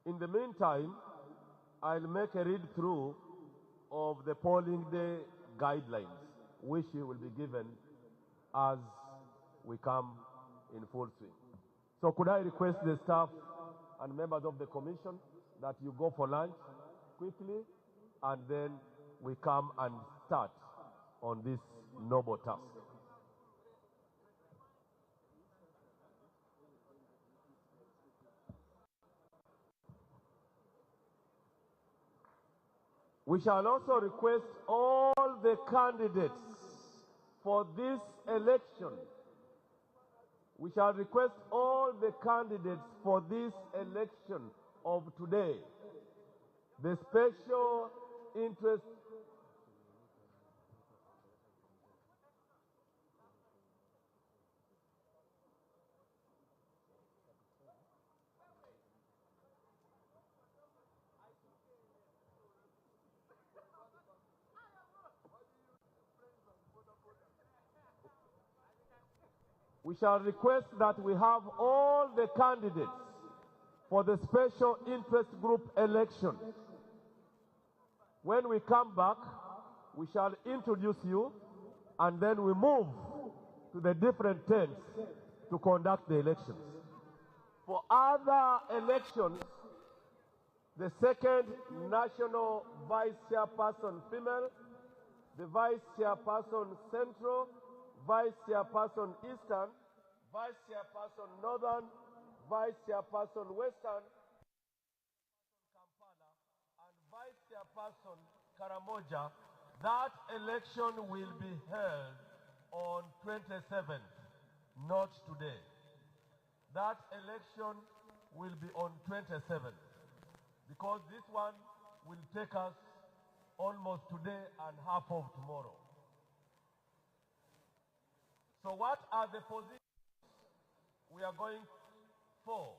In the meantime, I'll make a read-through of the polling day guidelines, which will be given as we come in full swing. So could I request the staff and members of the commission that you go for lunch quickly, and then we come and start on this noble task. We shall also request all the candidates for this election. We shall request all the candidates for this election of today, the special interest we shall request that we have all the candidates for the special interest group election. When we come back, we shall introduce you, and then we move to the different tents to conduct the elections. For other elections, the second national vice chairperson female, the vice chairperson central, vice chairperson eastern, vice chairperson northern, vice chairperson western, Kampala, and vice chairperson Karamoja, that election will be held on 27th, not today. That election will be on 27th, because this one will take us almost today and half of tomorrow. So what are the positions we are going for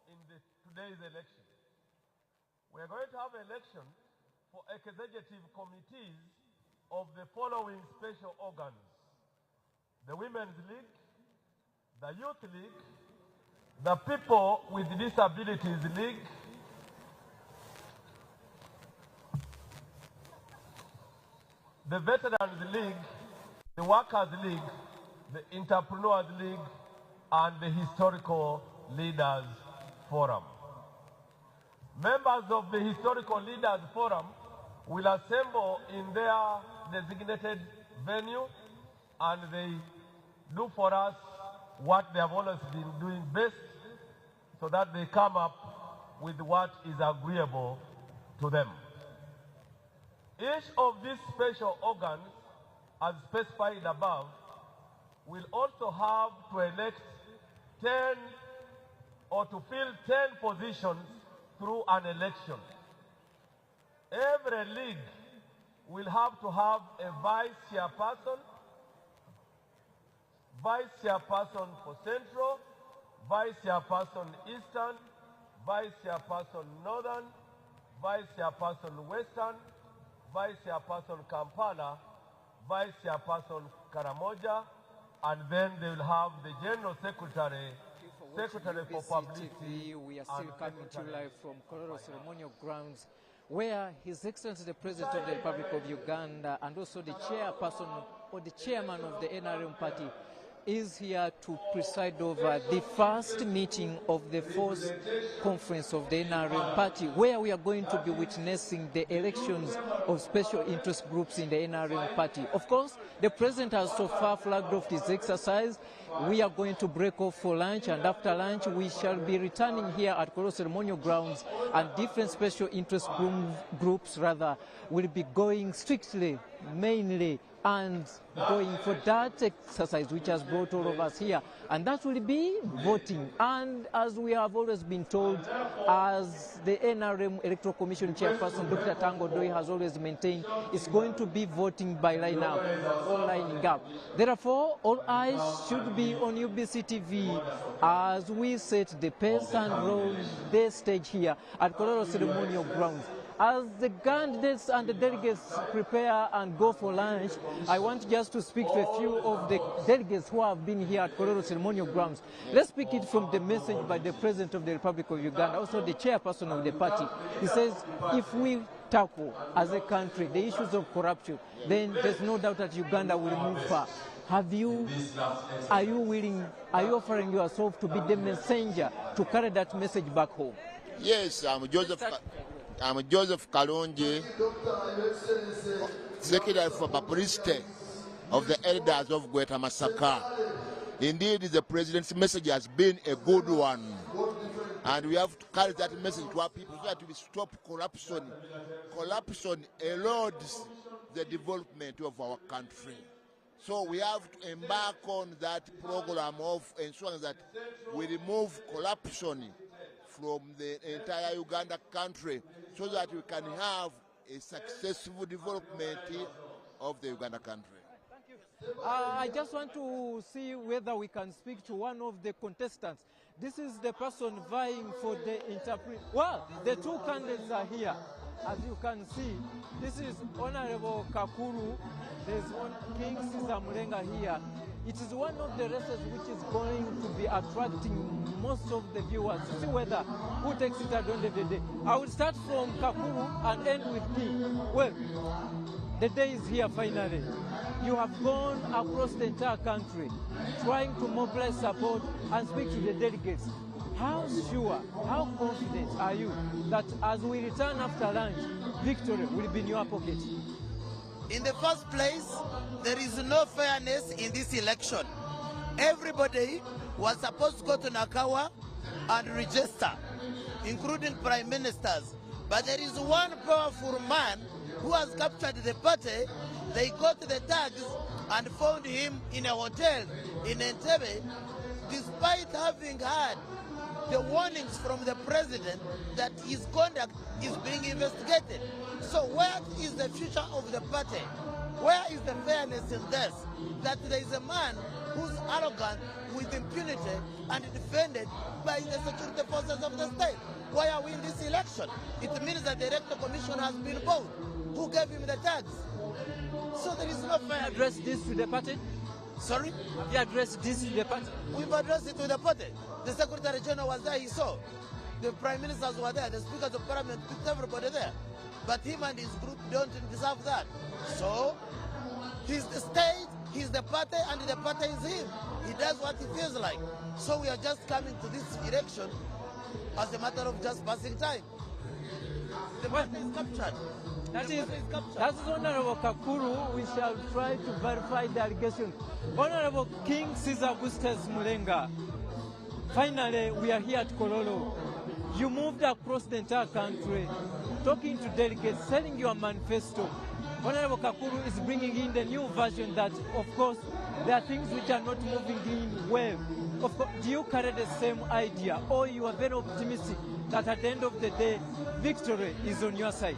in today's election? We are going to have an election for executive committees of the following special organs: the Women's League, the Youth League, the People with Disabilities League, the Veterans League, the Workers League, the Entrepreneurs League, and the Historical Leaders Forum. Members of the Historical Leaders Forum will assemble in their designated venue, and they do for us what they have always been doing best, so that they come up with what is agreeable to them. Each of these special organs, as specified above, will also have to elect 10 or to fill 10 positions through an election. Every league will have to have a vice chairperson for Central, vice chairperson Eastern, vice chairperson Northern, vice chairperson Western, vice chairperson Kampala, vice chairperson Karamoja, and then they will have the general secretary Secretary for Publicity. We are still coming to you live from Kololo Ceremonial Grounds, where His Excellency the President of the Republic of Uganda and also the chairperson or the chairman of the NRM party is here to preside over the first meeting of the fourth conference of the NRM party, where we are going to be witnessing the elections of special interest groups in the NRM party. Of course, the president has so far flagged off his exercise. We are going to break off for lunch, and after lunch we shall be returning here at Kololo Ceremonial Grounds, and different special interest groups will be going strictly, mainly, and going for that exercise which has brought all of us here, and that will be voting. And as we have always been told, as the NRM Electoral Commission chairperson Dr. Tango Doi has always maintained, it's going to be voting by line-up or lining up. Therefore, all eyes should be on UBC TV as we set the pace and roll the stage here at Kololo Ceremonial Grounds. As the candidates and the delegates prepare and go for lunch, I want just to speak to a few of the delegates who have been here at Kololo Ceremonial Grounds. Let's speak it from the message by the President of the Republic of Uganda, also the chairperson of the party. He says, if we tackle as a country the issues of corruption, then there's no doubt that Uganda will move far. Are you offering yourself to be the messenger to carry that message back home? Yes, I'm Joseph Kalonji, Secretary for Publicity of the Elders of Greater Masaka. Indeed, the President's message has been a good one, and we have to carry that message to our people so that we stop corruption. Corruption erodes the development of our country. So we have to embark on that program of ensuring that we remove corruption from the entire Uganda country, so that we can have a successful development of the Uganda country. Thank you. I just want to see whether we can speak to one of the contestants. This is the person vying for the interpret. Well, the two candidates are here. As you can see, this is Honorable Kakuru. There's King Caesar Mulenga here. It is one of the races which is going to be attracting most of the viewers to see whether who takes it at the end of the day. I will start from Kakuru and end with King. Well, the day is here finally. You have gone across the entire country trying to mobilize support and speak to the delegates. How sure, how confident are you that as we return after lunch, victory will be in your pocket? In the first place, there is no fairness in this election. Everybody was supposed to go to Nakawa and register, including prime ministers. But there is one powerful man who has captured the party. They got the tags and found him in a hotel in Entebbe, despite having had the warnings from the president that his conduct is being investigated. So where is the future of the party? Where is the fairness in this? That there is a man who's arrogant with impunity and defended by the security forces of the state. Why are we in this election? It means that the Electoral Commission has been bought. Who gave him the tags? So there is no fair. Address this to the party? Sorry? Have you addressed this to the party? We've addressed it to the party. The Secretary General was there, he saw. The Prime Ministers were there, the Speakers of Parliament, everybody there. But him and his group don't deserve that. So, he's the state, he's the party, and the party is him. He does what he feels like. So we are just coming to this election as a matter of just passing time. The party is captured. That is Honorable Kakuru. We shall try to verify the allegation. Honorable King Caesar Augustus Mulenga, finally we are here at Kololo. You moved across the entire country, talking to delegates, selling your manifesto. Honorable Kakuru is bringing in the new version that, of course, there are things which are not moving in well. Of course, do you carry the same idea, or you are very optimistic that at the end of the day, victory is on your side?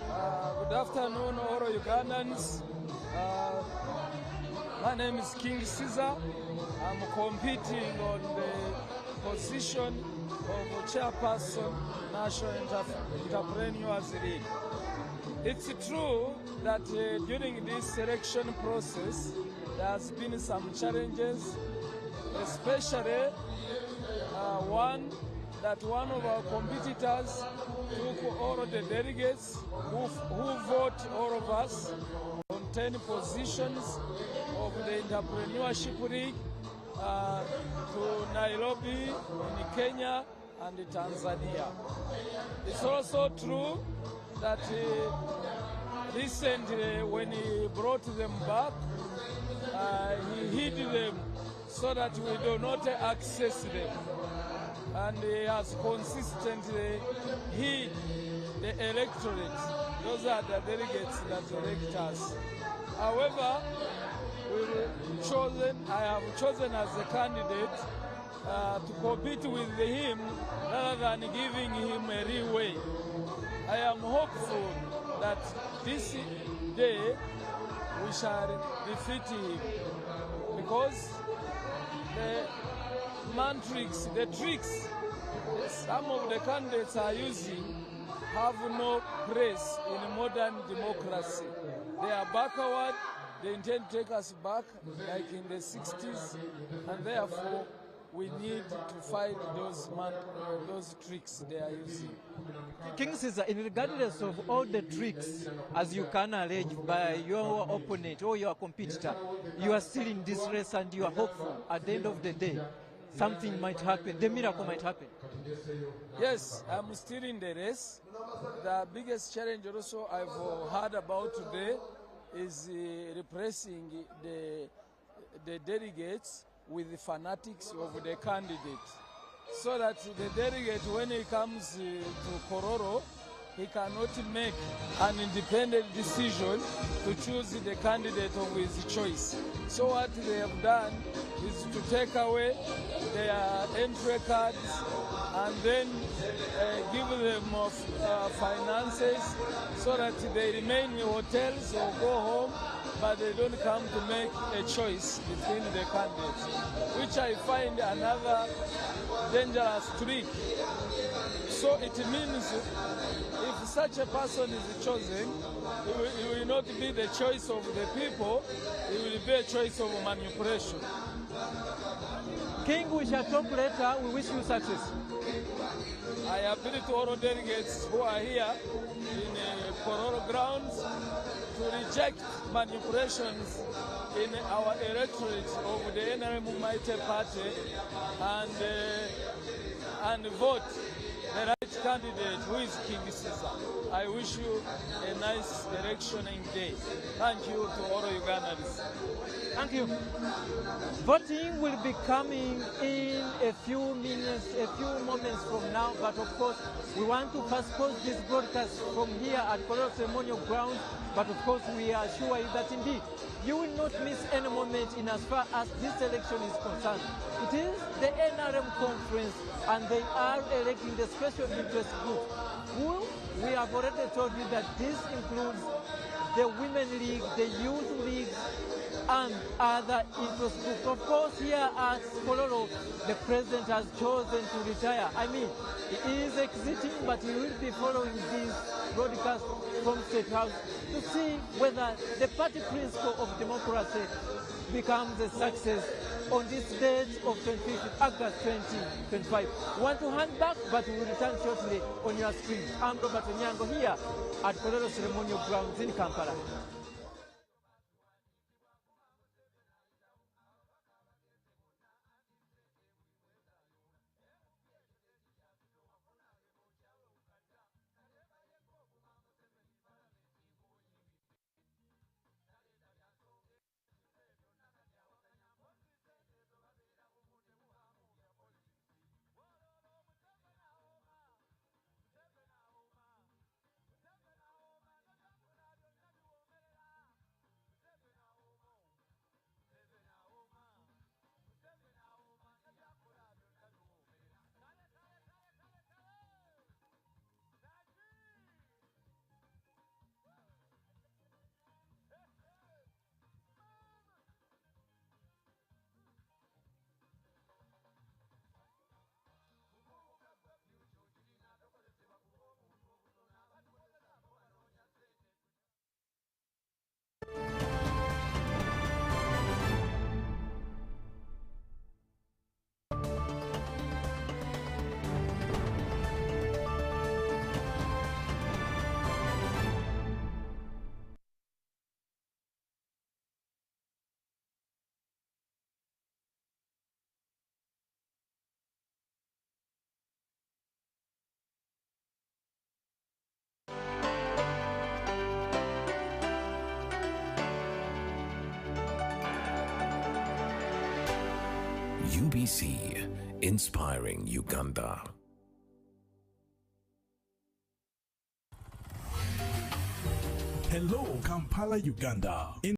Good afternoon, all Ugandans. My name is King Caesar. I'm competing on the position of chairperson, National Entrepreneurs League. It's true that during this selection process, there has been some challenges especially one of our competitors took all of the delegates who vote all of us on 10 positions of the Entrepreneurship League to Nairobi in Kenya and Tanzania. It's also true that recently when he brought them back, he hid them so that we do not access them. And he has consistently hid the electorate. Those are the delegates that elect us. However, I have chosen as a candidate to compete with him rather than giving him a leeway. I am hopeful that this day we shall defeat him, because the tricks some of the candidates are using have no place in modern democracy. They are backward, they intend to take us back like in the 60s, and therefore we need to fight those tricks they are using. King Caesar, regardless of all the tricks, as you can allege by your opponent or your competitor, you are still in this race and you are hopeful at the end of the day something might happen, the miracle might happen. Yes, I'm still in the race. The biggest challenge also I've heard about today is repressing the delegates with the fanatics of the candidate, so that the delegate, when he comes to Kororo, he cannot make an independent decision to choose the candidate of his choice. So what they have done is to take away their entry cards and then give them finances so that they remain in hotels or go home, but they don't come to make a choice between the candidates, which I find another dangerous trick. So it means if such a person is chosen, it will not be the choice of the people, it will be a choice of manipulation. King, we shall talk later. We wish you success. I appeal to all delegates who are here in Kororo grounds to reject manipulations in our electorate of the NRM Mighty Party and vote the right candidate, who is King Caesar. I wish you a nice electioning day. Thank you to all Ugandans. Thank you. Voting will be coming in a few minutes, a few moments from now, but of course we want to first post this broadcast from here at Electoral Ceremonial Ground, but of course we are sure that indeed you will not miss any moment in as far as this election is concerned. It is the NRM conference and they are electing the special interest group, who we have already told you that this includes the Women League, the Youth League, and other interest groups. Of course, here at Kololo, the president has chosen to retire. I mean, he is exiting, but he will be following this broadcast from State House to see whether the party principle of democracy becomes a success on this date of 25th August 2025. We want to hand back, but we will return shortly on your screen. I'm Robert Onyango here at Kololo Ceremonial Grounds in Kampala. UBC, inspiring Uganda. Hello, Kampala, Uganda.